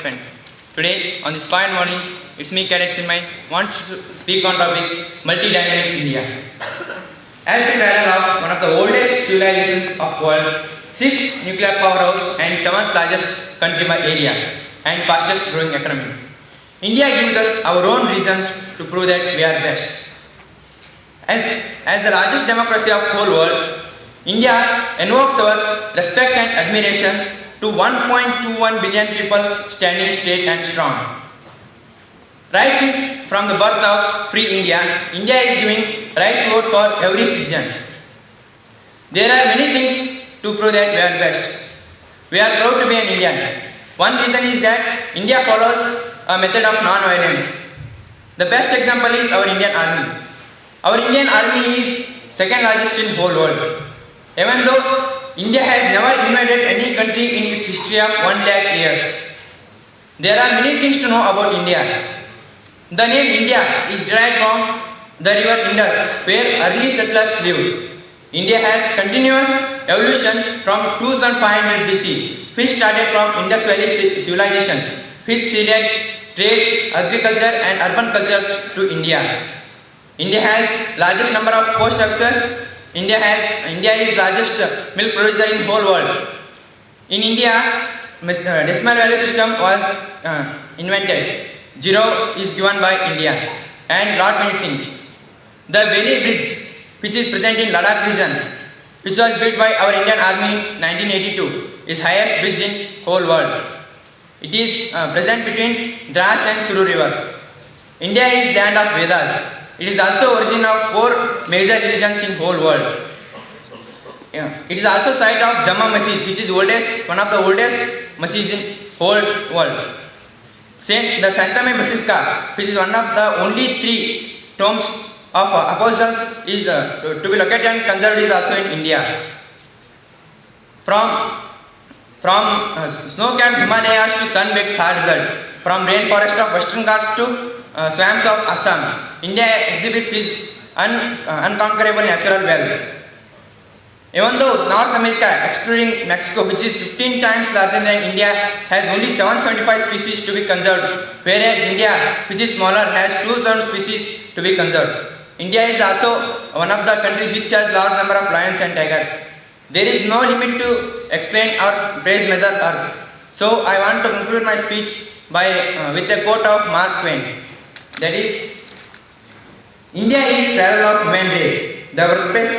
friends. Today on this fine morning, it's me Cadet Chinmay wants to speak on topic multi-dynamic India. As we rattle off one of the oldest civilizations of world, 6th nuclear powerhouse and 7th largest country by area and fastest growing economy. India gives us our own reasons to prove that we are best. As the largest democracy of the whole world, India invokes our respect and admiration to 1.21 billion people standing straight and strong. Right since from the birth of free India, India is giving right vote for every citizen. There are many things to prove that we are best. We are proud to be an Indian. One reason is that India follows a method of non-violence. The best example is our Indian Army. Our Indian Army is second largest in whole world. Even though India has never invaded any country in its history of 1 lakh years. There are many things to know about India. The name India is derived from the river Indus, where early settlers lived. India has continuous evolution from 2500 BC, which started from Indus Valley civilization, which seeded trade, agriculture and urban culture to India. India has largest number of post officers. India is largest milk producer in whole world. In India, decimal value system was invented. Zero is given by India and lot many things. The Valley Bridge, which is present in Ladakh region, which was built by our Indian Army in 1982, is highest bridge in whole world. It is present between Dras and Suru rivers. India is land of Vedas. It is also origin of 4 major religions in whole world. It is also site of Jama Masjid, which is one of the oldest masjids in whole world. The Santa May Basilica, which is one of the only 3 tombs of apostles, is to be located and conserved, is also in India. From snow-capped Himalayas to sun-baked Thar Desert, from rainforest of Western Ghats to swamps of Assam, India exhibits its unconquerable natural wealth. Even though North America, excluding Mexico, which is 15 times larger than India, has only 775 species to be conserved, whereas India, which is smaller, has 2,000 species to be conserved. India is also one of the countries which has large number of lions and tigers. There is no limit to explain or praise Mother Earth. So I want to conclude my speech with a quote of Mark Twain. That is, India is cradle of human race, the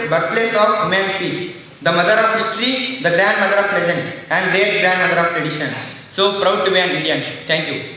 birthplace of human speech, the mother of history, the grandmother of legend, and great grandmother of tradition. So proud to be an Indian. Thank you.